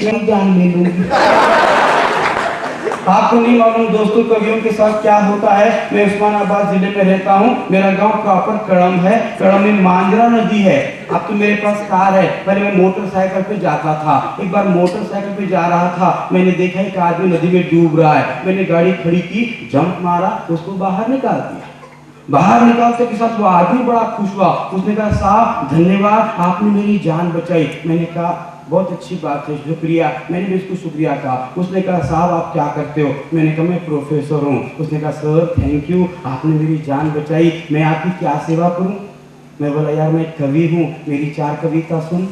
मैं जान ले लूंगी। आपको नहीं मालूम दोस्तों कवियों के साथ क्या होता है। मैं उस्मानाबाद जिले में रहता हूँ। मेरा गांव प्रॉपर कड़म है। कड़म में मांजरा नदी है। अब तो मेरे पास कार है, पहले मैं मोटरसाइकिल पे जाता था। एक बार मोटरसाइकिल पे जा रहा था, मैंने देखा एक आदमी नदी में डूब रहा है। मैंने गाड़ी खड़ी की, जंप मारा, उसको बाहर निकाल दिया। बाहर निकालते के साथ वो आदमी बड़ा खुश हुआ। उसने कहा साहब धन्यवाद, आपने मेरी जान बचाई। मैंने कहा बहुत अच्छी बात है, शुक्रिया। मैंने भी उसको शुक्रिया कहा। उसने कहा साहब आप क्या करते हो? मैंने कहा मैं प्रोफेसर हूँ। उसने कहा सर थैंक यू, आपने मेरी जान बचाई, मैं आपकी क्या सेवा करूँ? मैं बोला यार मैं कवि हूँ, मेरी 4 कविता सुन।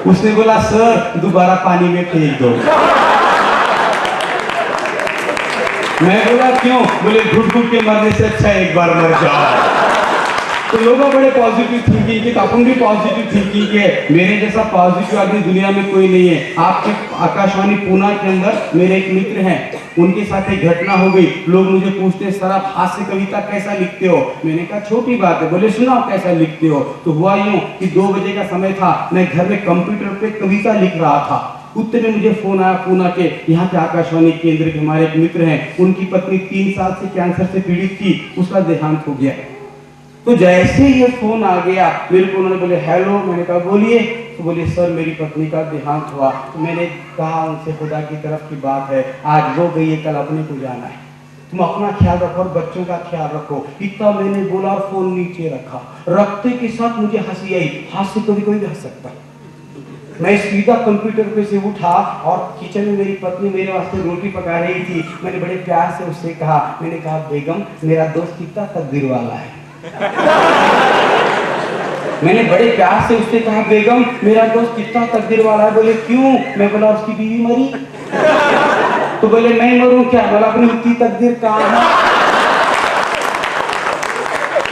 उसने बोला सर दोबारा पानी में फेंक दो। मैं बोला क्यों? बोले घुट घुट के मरने से अच्छा एक बार मर जाओ। तो लोग बड़े पॉजिटिव थिंकिंग के, अपन भी पॉजिटिव थिंकिंग के। मेरे जैसा पॉजिटिव आदमी दुनिया में कोई नहीं है। आपके आकाशवाणी पूना के अंदर मेरे एक मित्र हैं, उनके साथ एक घटना हो गई। लोग मुझे पूछते हैं सर आप हास्य कविता कैसा लिखते हो? मैंने कहा छोटी बात है। बोले सुनाओ कैसा लिखते हो? तो हुआ यूं कि 2 बजे का समय था, मैं घर में कंप्यूटर पे कविता लिख रहा था। उतने में मुझे फोन आया पूना के, यहाँ पे आकाशवाणी केंद्र के हमारे एक मित्र हैं, उनकी पत्नी 3 साल से कैंसर से पीड़ित थी, उसका देहांत हो गया। तो जैसे ये फोन आ गया मेरे को, उन्होंने बोले हेलो। मैंने कहा बोलिए। तो बोले सर मेरी पत्नी का देहांत हुआ। तो मैंने कहा उनसे खुदा की तरफ की बात है, आज वो गई है, कल अपने को जाना है, तुम अपना ख्याल रखो और बच्चों का ख्याल रखो। इतना मैंने बोला और फोन नीचे रखा। रखते के साथ मुझे हंसी आई। हाथ से कभी कोई भी हंस सकता। मैं सीधा कंप्यूटर पे से उठा और किचन में मेरी पत्नी मेरे वास्ते रोटी पका रही थी। मैंने बड़े प्यार से उससे कहा, मैंने कहा बेगम मेरा दोस्त कितना तकदीर वाला है। मैंने बड़े प्यार से उससे कहा बेगम मेरा दोस्त कितना तकदीर वाला है। बोले क्यों? मैं बोला उसकी बीवी मरी। तो बोले मैं मरूं क्या? बोला अपनी उतनी तकदीर कहाँ है?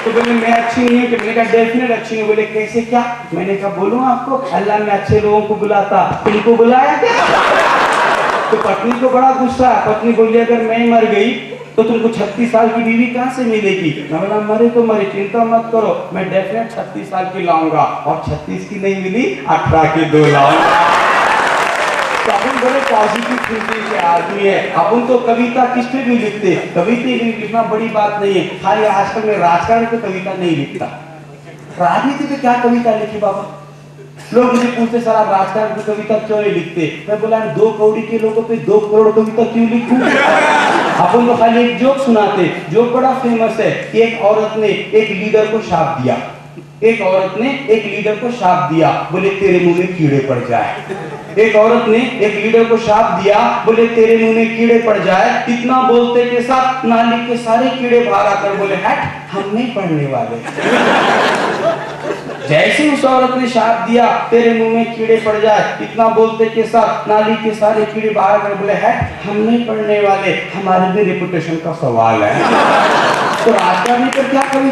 तो बोले मैं अच्छी नहीं हूँ। मैंने कहा डेफिनेट अच्छी नहीं। बोले कैसे क्या? मैंने कहा बोलूं आपको, अल्लाह में अच्छे लोगों को बुलाता, तुमको बुलाया क्या? तो पत्नी को बड़ा गुस्सा। पत्नी बोली अगर मैं मर गई तो तुमको 36 साल की बीवी कहाँ से मिलेगी? मैं बोला मरे तो मरे, चिंता मत करो, मैं डेफिनेट 36 साल की लाऊंगा। और 36 की नहीं मिली, 18 की 2 लाऊंगा। तो अपन बड़े पॉजिटिव थिंकिंग के आदमी है। अपन तो कविता किस पे भी लिखते, कविता लिखना बड़ी बात नहीं है। खाली आजकल में राजकारण पे कविता नहीं लिखता, राजनीति पे क्या कविता लिखी बाबा? लोग मुझे पूछते सर आप राजकारण की कविता क्यों नहीं लिखते? मैं बोला 2 कौड़ी के लोगों पे 2 करोड़ कविता क्यों लिखूं? अपन तो खाली एक जोक सुनाते। जोक बड़ा फेमस है। एक औरत ने एक लीडर को शाप दिया। एक औरत ने एक लीडर को शाप दिया, बोले तेरे मुंह में कीड़े पड़ जाए। एक औरत ने एक लीडर को शाप दिया, बोले तेरे मुंह में कीड़े पड़ जाए। इतना बोलते के साथ नाली के सारे कीड़े बाहर आकर बोले हट हम नहीं पढ़ने वाले। जैसे उस औरत ने शाप दिया तेरे मुंह में कीड़े पड़ जाए, इतना बोलते के साथ नाली के सारे कीड़े बाहर कर बोले है हम नहीं पढ़ने वाले, हमारे भी रेपुटेशन का सवाल है। तो राजकारणी पर क्या करें?